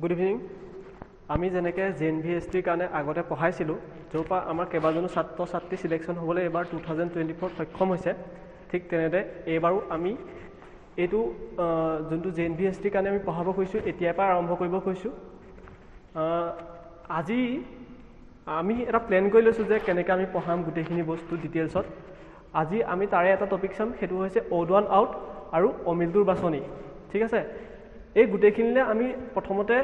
Good evening. আমি যেনেকৈ JNVSTৰ কাৰণে আগতে পঢ়াইছিলোঁ, য'ৰ পৰা আমাৰ কেইবাজনো ছাত্ৰ ছাত্ৰী চিলেকশ্যন হ'বলৈ এইবাৰ 2024 সক্ষম হৈছে, ঠিক তেনেদৰে এইবাৰো আমি এইটো যোনটো JNVSTৰ কাৰণে আমি পঢ়াব খুজিছোঁ, এতিয়াৰ পৰা আৰম্ভ কৰিব খুজিছোঁ। আজি আমি এটা প্লেন কৰি লৈছোঁ যে কেনেকৈ আমি পঢ়াম গোটেইখিনি বস্তু ডিটেইলছত। আজি আমি তাৰে এটা টপিক চাম, সেইটো হৈছে অড ওৱান আউট আৰু অমিলটোৰ বাছনি। ঠিক আছে, এই গোটেইখিনিলে আমি প্ৰথমতে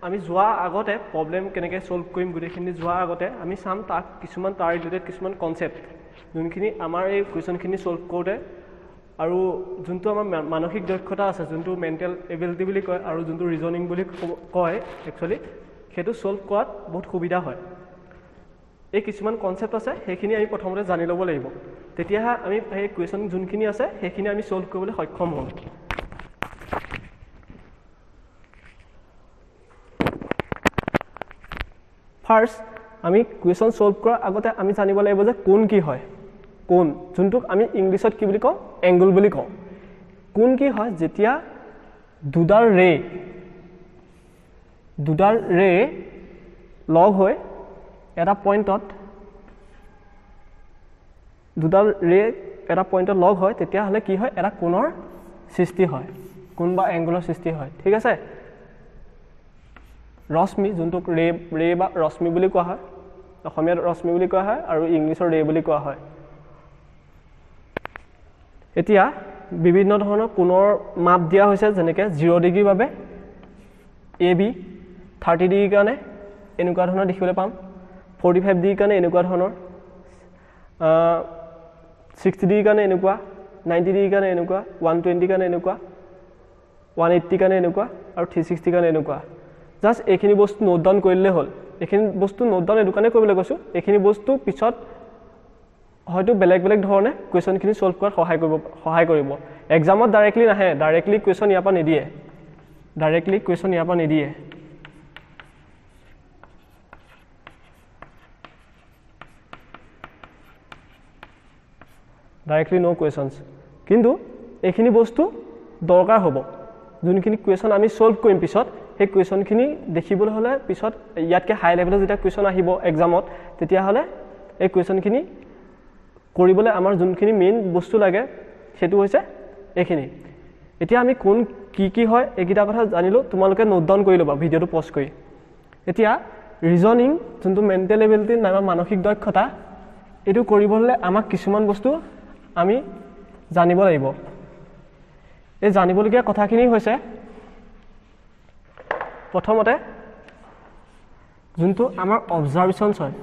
আমি যোৱাৰ আগতে প্ৰব্লেম কেনেকৈ ছল্ভ কৰিম গোটেইখিনি যোৱাৰ আগতে আমি চাম তাক কিছুমান তাৰ ৰিলেটেড কিছুমান কনচেপ্ট, যোনখিনি আমাৰ এই কুৱেশ্যনখিনি ছল্ভ কৰোঁতে আৰু যোনটো আমাৰ মানসিক দক্ষতা আছে, যোনটো মেণ্টেল এবিলিটি বুলি কয় আৰু যোনটো ৰিজনিং বুলি কয় একচুৱেলি, সেইটো ছল্ভ কৰাত বহুত সুবিধা হয়। এই কিছুমান কনচেপ্ট আছে, সেইখিনি আমি প্ৰথমতে জানি ল'ব লাগিব, তেতিয়াহে আমি সেই কুৱেশ্যন যোনখিনি আছে সেইখিনি আমি ছল্ভ কৰিবলৈ সক্ষম হ'ম। ফাৰ্ষ্ট আমি কুৱেশ্যন ছল্ভ কৰাৰ আগতে আমি জানিব লাগিব যে কোন কি হয়। কোন, যোনটোক আমি ইংলিছত কি বুলি কওঁ, এংগুল বুলি কওঁ। কোন কি হয়, যেতিয়া দুডাল ৰে লগ হৈ এটা পইণ্টত লগ হয়, তেতিয়াহ'লে কি হয়, এটা কোণৰ সৃষ্টি হয়, কোণ বা এংগুলৰ সৃষ্টি হয়। ঠিক আছে, ৰশ্মি, যোনটোক ৰে বা ৰশ্মি বুলি কোৱা হয়, অসমীয়াত ৰশ্মি বুলি কোৱা হয় আৰু ইংলিছৰ ৰে বুলি কোৱা হয়। এতিয়া বিভিন্ন ধৰণৰ কোণৰ মাপ দিয়া হৈছে, যেনেকৈ 0 ডিগ্ৰীৰ বাবে AB, 30 ডিগ্ৰীৰ কাৰণে এনেকুৱা ধৰণৰ দেখিবলৈ পাম, 45 ডিগ্ৰীৰ কাৰণে এনেকুৱা ধৰণৰ, 60 ডিগ্ৰীৰ কাৰণে এনেকুৱা, 90 ডিগ্ৰীৰ কাৰণে এনেকুৱা, 120 কাৰণে এনেকুৱা, 180 কাৰণে এনেকুৱা আৰু 360 কাৰণে এনেকুৱা। জাষ্ট এইখিনি বস্তু নোট ডাউন কৰিলে হ'ল। এইখিনি বস্তু নোট ডাউন এইটো কাৰণে কৰিবলৈ কৈছোঁ, এইখিনি বস্তু পিছত হয়তো বেলেগ বেলেগ ধৰণে কুৱেশ্যনখিনি ছল্ভ কৰাত সহায় কৰিব। এক্সামত ডাইৰেক্টলি নাহে, ডাইৰেক্টলি কুৱেশ্যন ইয়াৰ পৰা নিদিয়ে, ডাইৰেক্টলি ন' কুৱেশ্যনছ। কিন্তু এইখিনি বস্তু দৰকাৰ হ'ব, যোনখিনি কুৱেশ্যন আমি ছল্ভ কৰিম পিছত, সেই কুৱেশ্যনখিনি দেখিবলৈ হ'লে পিছত ইয়াতকৈ হাই লেভেলত যেতিয়া কুৱেশ্যন আহিব এক্সামত, তেতিয়াহ'লে এই কুৱেশ্যনখিনি কৰিবলৈ আমাৰ যোনখিনি মেইন বস্তু লাগে সেইটো হৈছে এইখিনি। এতিয়া আমি কোন কি হয় এইকেইটা কথা জানিলোঁ, তোমালোকে নোট ডাউন কৰি ল'বা ভিডিঅ'টো পজ কৰি। এতিয়া ৰিজনিং, যোনটো মেণ্টেল এবিলিটি নাইবা মানসিক দক্ষতা, এইটো কৰিবলৈ আমাক কিছুমান বস্তু আমি জানিব লাগিব। এই জানিবলগীয়া কথাখিনি হৈছে, প্ৰথমতে যোনটো আমাৰ অবজাৰভেশ্যনছ হয়,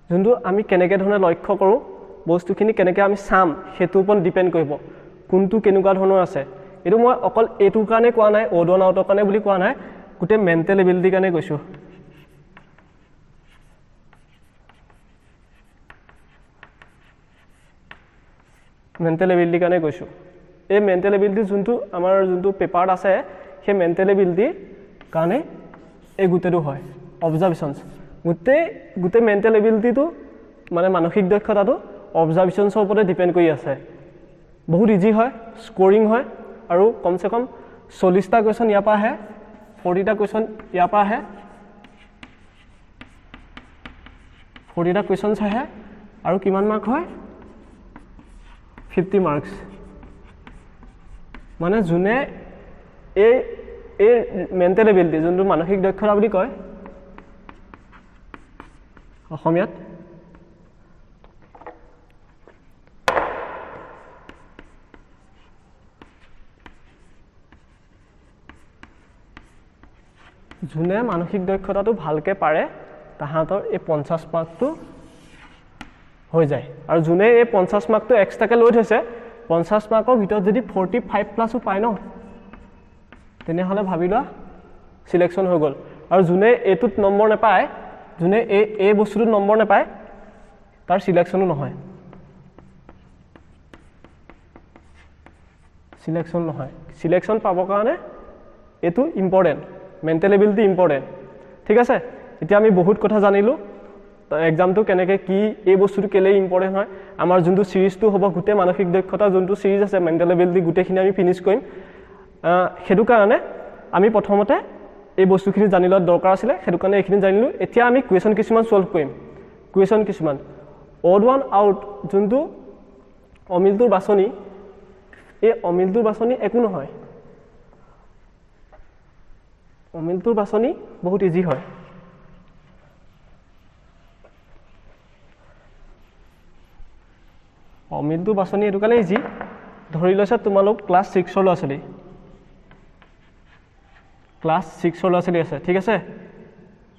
যোনটো আমি কেনেকৈ ধৰণে লক্ষ্য কৰোঁ, বস্তুখিনি কেনেকৈ আমি চাম, সেইটোৰ ওপৰত ডিপেণ্ড কৰিব কোনটো কেনেকুৱা ধৰণৰ আছে। এইটো মই অকল এইটোৰ কাৰণে কোৱা নাই, অড ওৱান আউটৰ কাৰণে বুলি কোৱা নাই, গোটেই মেণ্টেল এবিলিটিৰ কাৰণে কৈছোঁ। এই মেণ্টেল এবিলিটি যোনটো আমাৰ যোনটো পেপাৰত আছে, সেই মেণ্টেল এবিলিটিৰ কাৰণে এই গোটেইটো হয় অবজাৰভেশ্যনছ। গোটেই মেণ্টেল এবিলিটিটো মানে মানসিক দক্ষতাটো অবজাৰভেশ্যনছৰ ওপৰতে ডিপেণ্ড কৰি আছে। বহুত ইজি হয়, স্ক'ৰিং হয়, আৰু কমচে কম 40টা কুৱেশ্যন ইয়াৰ পৰা আহে, 40টা কুৱেশ্যন ইয়াৰ পৰা আহে, 40টা কুৱেশ্যনছ আহে, আৰু কিমান মাৰ্ক হয়, 50 মাৰ্কছ। মানে যোনে এই মেণ্টেল এবিলিটি, যোনটো মানসিক দক্ষতা বুলি কয় অসমীয়াত, যোনে মানসিক দক্ষতাটো ভালকৈ পাৰে, তাহাঁতৰ এই 50 মাৰ্কটো হৈ যায়। আৰু যোনে এই 50 মাৰ্কটো এক্সট্ৰাকৈ লৈ থৈছে, 50 মাৰ্কৰ ভিতৰত যদি 45+ পায় ন, তেনেহ'লে ভাবি লোৱা চিলেকশ্যন হৈ গ'ল। আৰু যোনে এইটোত নম্বৰ নাপায়, যোনে এই বস্তুটোত নম্বৰ নাপায়, তাৰ চিলেকশ্যনো নহয়। চিলেকশ্যন পাবৰ কাৰণে এইটো ইম্পৰ্টেণ্ট, মেণ্টেল এবিলিটি ইম্পৰ্টেণ্ট। ঠিক আছে, এতিয়া আমি বহুত কথা জানিলোঁ এক্সামটো কেনেকৈ কি এই বস্তুটো কেলেই ইম্পৰ্টেণ্ট হয় আমাৰ যোনটো ছিৰিজটো হ'ব গোটেই মানসিক দক্ষতা যোনটো ছিৰিজ আছে মেণ্টেল এবিলিটি গোটেইখিনি আমি ফিনিছ কৰিম সেইটো কাৰণে আমি প্ৰথমতে এই বস্তুখিনি জানি লোৱা দৰকাৰ আছিলে সেইটো কাৰণে এইখিনি জানিলোঁ এতিয়া আমি কুৱেশ্যন কিছুমান ছল্ভ কৰিম কুৱেশ্যন কিছুমান অড ওৱান আউট যোনটো অমিলটোৰ বাছনি এই অমিলটোৰ বাছনি একো নহয় অমিলটোৰ বাছনি বহুত ইজি হয় অমিলটোৰ বাছনি এইটো কাৰণে ইজি ধৰি লৈছা তোমালোক ক্লাছ 6 ল'ৰা ছোৱালী ক্লাছ 6 ল'ৰা ছোৱালী আছে ঠিক আছে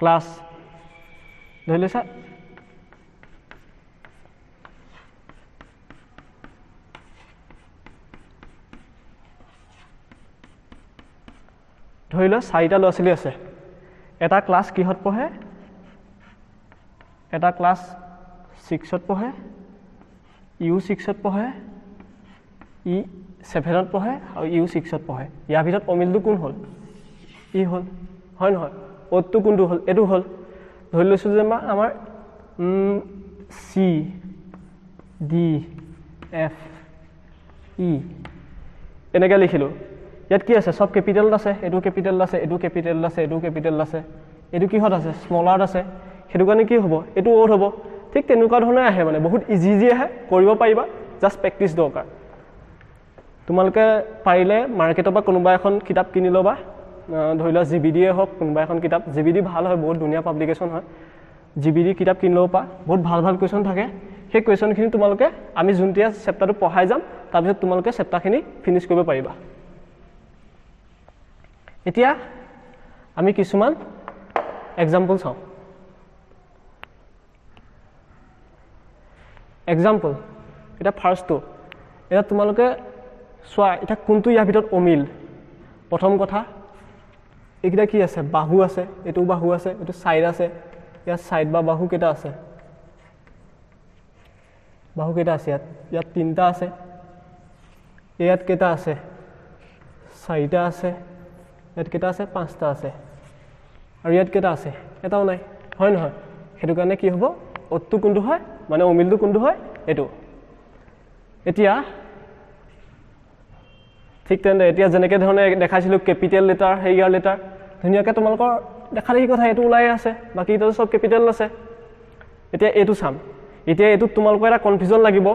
ক্লাছ ধৰি লৈছা ধৰি লোৱা 4টা ল'ৰা ছোৱালী আছে এটা ক্লাছ কিহত পঢ়ে এটা ক্লাছ 6ত পঢ়ে U6ত পঢ়ে E7ত পঢ়ে আৰু U6ত পঢ়ে ইয়াৰ ভিতৰত অমিলটো কোন হ'ল ই হ'ল হয় নহয় অ'টো কোনটো হ'ল এইটো হ'ল ধৰি লৈছোঁ যে আমাৰ C D F E এনেকৈ লিখিলোঁ ইয়াত কি আছে সব কেপিটেলত আছে এইটো কেপিটেলত আছে এইটো কেপিটেলত আছে এইটো কেপিটেলত আছে এইটো কিহত আছে স্মলাৰত আছে সেইটো কাৰণে কি হ'ব এইটো অ'ড হ'ব ঠিক তেনেকুৱা ধৰণে আহে মানে বহুত ইজি ইজি আহে কৰিব পাৰিবা জাষ্ট প্ৰেক্টিছ দৰকাৰ তোমালোকে পাৰিলে মাৰ্কেটৰ পৰা কোনোবা এখন কিতাপ কিনি ল'বা ধৰি লোৱা জিবিডিয়ে হওক কোনোবা এখন কিতাপ জিবিডি ভাল হয় বহুত ধুনীয়া পাব্লিকেশ্যন হয় জিবিডি কিতাপ কিনি ল'ব পা বহুত ভাল ভাল কুৱেশ্যন থাকে সেই কুৱেশ্যনখিনি তোমালোকে আমি যোনতিয়া চেপ্টাৰটো পঢ়াই যাম তাৰপিছত তোমালোকে চেপ্টাৰখিনি ফিনিছ কৰিব পাৰিবা এতিয়া আমি কিছুমান এক্সাম্পল চাওঁ এক্সাম্পল এটা ফাৰ্ষ্টটো এটা তোমালোকে চোৱা এটা কোনটো ইয়াৰ ভিতৰত অমিল প্ৰথম কথা এইকেইটা কি আছে বাহু আছে এইটো বাহু আছে এইটো সাইড আছে ইয়াত সাইড বা বাহু কেইটা আছে বাহু কেইটা আছে ইয়াত তিনটা আছে ইয়াত কেইটা আছে চাৰিটা আছে ইয়াত কেইটা আছে পাঁচটা আছে আৰু ইয়াত কেইটা আছে এটাও নাই হয় নহয় সেইটো কাৰণে কি হ'ব অটটো কোনটো হয় মানে অমিলটো কোনটো হয় এইটো এতিয়া ঠিক তেনে এতিয়া যেনেকৈ ধৰণে দেখাইছিলোঁ কেপিটেল লেটাৰ হেৰিয়াৰ লেটাৰ ধুনীয়াকৈ তোমালোকৰ দেখা দেখি কথা এইটো ওলাই আছে বাকী এইটো চব কেপিটেল আছে এতিয়া এইটো চাম এতিয়া এইটোত তোমালোকৰ এটা কনফিউজন লাগিব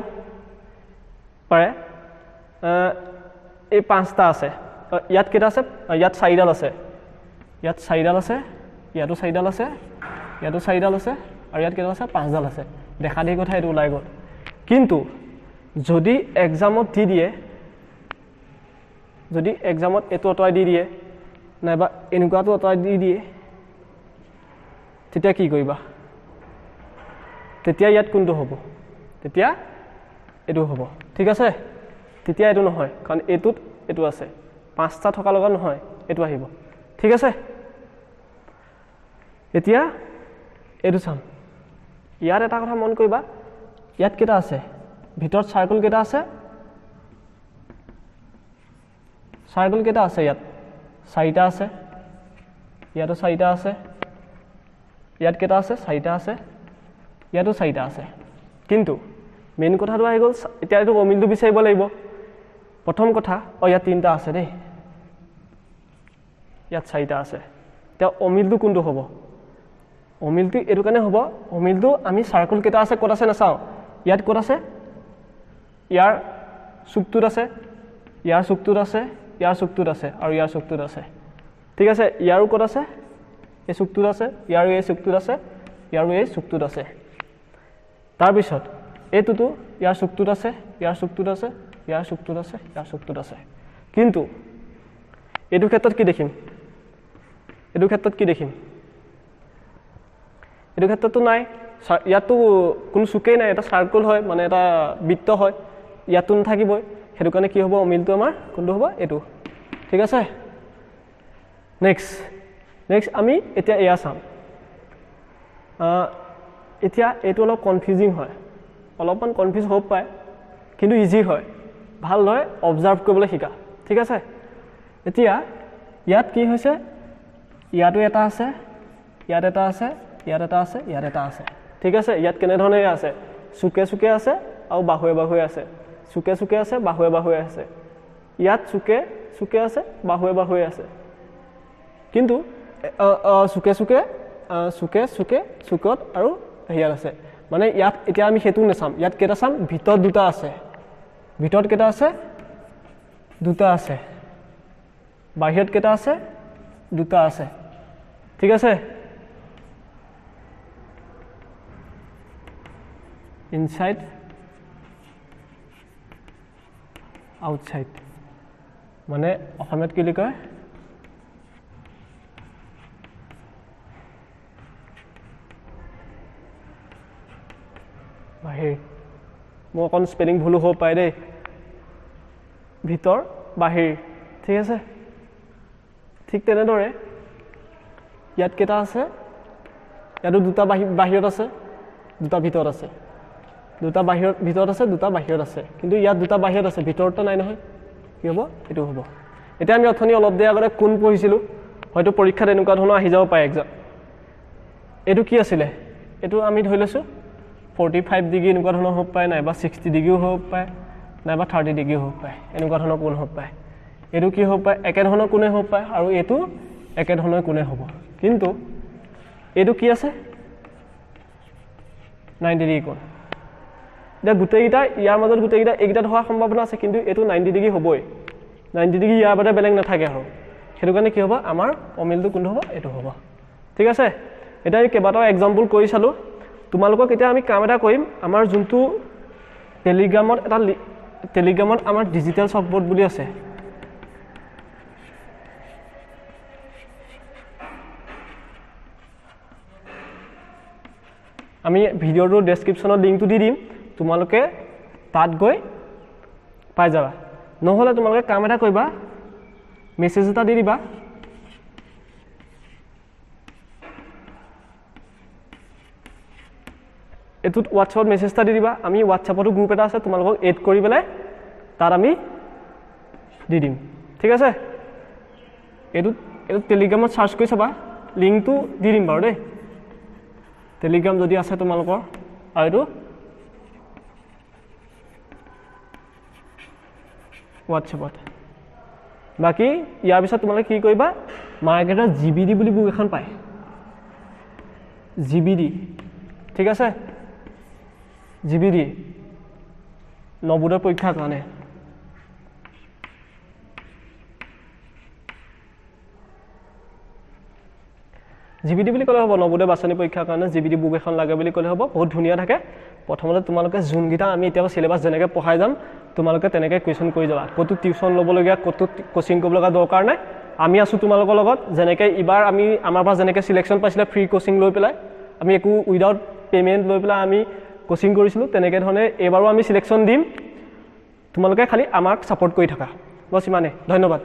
পাৰে এই পাঁচটা আছে ইয়াত কেইটা আছে ইয়াত চাৰিডাল আছে ইয়াত চাৰিডাল আছে ইয়াতো চাৰিডাল আছে ইয়াতো চাৰিডাল আছে আৰু ইয়াত কেইডাল আছে পাঁচডাল আছে দেখা দেখি কথা এইটো ওলাই গ'ল কিন্তু যদি এক্সামত দি দিয়ে যদি এক্সামত এইটো অঁতৰাই দি দিয়ে নাইবা এনেকুৱাটো অঁতৰাই দি দিয়ে তেতিয়া কি কৰিবা তেতিয়া ইয়াত কোনটো হ'ব তেতিয়া এইটো হ'ব ঠিক আছে তেতিয়া এইটো নহয় কাৰণ এইটোত এইটো আছে পাঁচটা থকা লগত নহয় এইটো আহিব ঠিক আছে এতিয়া এইটো চাম ইয়াত এটা কথা মন কৰিবা ইয়াত কেইটা আছে ভিতৰত সাৰ্কেল কেইটা আছে সাৰ্কেল কেইটা আছে ইয়াত চাৰিটা আছে ইয়াতো চাৰিটা আছে ইয়াত কেইটা আছে চাৰিটা আছে ইয়াতো চাৰিটা আছে কিন্তু মেইন কথাটো আহি গ'ল এতিয়া এইটো অমিলটো বিচাৰিব লাগিব প্ৰথম কথা ইয়াত তিনিটা আছে দেই ইয়াত চাৰিটা আছে এতিয়া অমিলটো কোনটো হ'ব অমিলটো এইটো কাৰণে হ'ব অমিলটো আমি চাৰ্কেল কেইটা আছে ক'ত আছে নাচাওঁ ইয়াত ক'ত আছে ইয়াৰ চুকটোত আছে ইয়াৰ চুকটোত আছে ইয়াৰ চুকটোত আছে আৰু ইয়াৰ চুকটোত আছে ঠিক আছে ইয়াৰো ক'ত আছে এই চুকটোত আছে ইয়াৰো এই চুকটোত আছে ইয়াৰো এই চুকটোত আছে তাৰপিছত এইটোতো ইয়াৰ চুকটোত আছে ইয়াৰ চুকটোত আছে ইয়াৰ চুকটোত আছে ইয়াৰ চুকটোত আছে কিন্তু এইটো ক্ষেত্ৰত কি দেখিম এইটো ক্ষেত্ৰত কি দেখিম এইটো ক্ষেত্ৰতো নাই ইয়াতো কোনো চুকেই নাই এটা চাৰ্কেল হয় মানে এটা বৃত্ত হয় ইয়াতো নাথাকিবই সেইটো কাৰণে কি হ'ব অমিলটো আমাৰ কোনটো হ'ব এইটো ঠিক আছে নেক্সট আমি এতিয়া এয়া চাম এতিয়া এইটো অলপ কনফিউজিং হয় অলপমান কনফিউজ হ'ব পাৰে কিন্তু ইজি হয় ভালদৰে অবজাৰ্ভ কৰিবলৈ শিকা ঠিক আছে এতিয়া ইয়াত কি হৈছে ইয়াতো এটা আছে ইয়াত এটা আছে ইয়াত এটা আছে ইয়াত এটা আছে ঠিক আছে ইয়াত কেনেধৰণে আছে চুকে চুকে আছে আৰু বাহুৱে বাহুৱে আছে চুকে চুকে আছে বাহুৱে বাহুৱে আছে ইয়াত চুকে চুকে আছে বাহুৱে বাহুৱে আছে কিন্তু চুকে চুকে চুকে চুকে চুকত আৰু হেৰিয়াত আছে মানে ইয়াত এতিয়া আমি সেইটো নেচাম ইয়াত কেইটা চাম ভিতৰত দুটা আছে ভিতৰত কেইটা আছে দুটা আছে বাহিৰত কেইটা আছে দুটা আছে ঠিক আছে ইনসাইড আউটসাইড মানে অসমীয়াত কি লিখা বাহিৰ মোৰ অকণ স্পেলিং ভুল হ'ব পাৰে দেই ভিতৰ বাহিৰ ঠিক আছে ঠিক তেনেদৰে ইয়াত কেইটা আছে ইয়াতো দুটা বাহিৰত আছে দুটা ভিতৰত আছে দুটা বাহিৰত ভিতৰত আছে দুটা বাহিৰত আছে কিন্তু ইয়াত দুটা বাহিৰত আছে ভিতৰতো নাই নহয় কি হ'ব এইটো হ'ব এতিয়া আমি অথনি অলপ দেৰি আগতে কোন পঢ়িছিলোঁ হয়তো পৰীক্ষাত এনেকুৱা ধৰণৰ আহি যাব পাৰে এক্সাম এইটো কি আছিলে এইটো আমি ধৰি লৈছোঁ 45 ডিগ্ৰী এনেকুৱা ধৰণৰ হ'ব পাৰে নাইবা 60 ডিগ্ৰীও হ'ব পাৰে নাইবা 30 ডিগ্ৰী হ'ব পাৰে এনেকুৱা ধৰণৰ কোণ হ'ব পাৰে এইটো কি হ'ব পাৰে একে ধৰণৰ কোণে হ'ব পাৰে আৰু এইটো একে ধৰণৰ কোণে হ'ব কিন্তু এইটো কি আছে 90 ডিগ্ৰী কোণ এতিয়া গোটেইকেইটা ইয়াৰ মাজত গোটেইকেইটা এইকেইটাত হোৱাৰ সম্ভাৱনা আছে কিন্তু এইটো 90 ডিগ্ৰী হ'বই 90 ডিগ্ৰী ইয়াৰ বাদে বেলেগ নাথাকে আৰু সেইটো কাৰণে কি হ'ব আমাৰ অমিলটো কোনটো হ'ব এইটো হ'ব ঠিক আছে এতিয়া আমি কেইবাটাও এক্সাম্পল কৰি চালোঁ তোমালোকক এতিয়া আমি কাম এটা কৰিম আমাৰ যোনটো টেলিগ্ৰামত আমাৰ ডিজিটেল চকবোৰ্ড বুলি আছে আমি ভিডিঅ'টোৰ ডেছক্ৰিপশ্যনত লিংকটো দি দিম তোমালোকে তাত গৈ পাই যাবা নহ'লে তোমালোকে কাম এটা কৰিবা মেছেজ এটা দি দিবা এইটোত হোৱাটছআপত মেছেজ এটা দি দিবা আমি হোৱাটছআপতো গ্ৰুপ এটা আছে তোমালোকক এড কৰি পেলাই তাত আমি দি দিম ঠিক আছে এইটোত টেলিগ্ৰামত চাৰ্চ কৰি চাবা লিংকটো দি দিম বাৰু দেই টেলিগ্ৰাম যদি আছে তোমালোকৰ আৰু এইটো হোৱাটছআপত বাকী ইয়াৰ পিছত তোমালোকে কি কৰিবা মাৰ্কেটত জিবিডি বুলি বুক এখন পায় জিবিডি ঠিক আছে জিবিডি নবোদয় পৰীক্ষাৰ কাৰণে জিবিডি বুলি ক'লে হ'ব নবোদয় বাছনি পৰীক্ষাৰ কাৰণে জিবিডি বুক এখন লাগে বুলি ক'লে হ'ব বহুত ধুনীয়া থাকে প্ৰথমতে তোমালোকে যোনকেইটা আমি এতিয়া সিলেবাছ যেনেকৈ পঢ়াই যাম তোমালোকে তেনেকৈ কুৱেশ্যন কৰি যাবা ক'তো টিউশ্যন ল'বলগীয়া ক'তো কোচিং কৰিব লগা দৰকাৰ নাই আমি আছোঁ তোমালোকৰ লগত যেনেকৈ এইবাৰ আমি আমাৰ পৰা যেনেকৈ চিলেকশ্যন পাইছিলে ফ্ৰী কোচিং লৈ পেলাই আমি একো উইদাউট পে'মেণ্ট লৈ পেলাই আমি কোচিং কৰিছিলোঁ তেনেকৈ ধৰণে এইবাৰো আমি চিলেকশ্যন দিম তোমালোকে খালি আমাক ছাপোৰ্ট কৰি থাকা বছ ইমানে ধন্যবাদ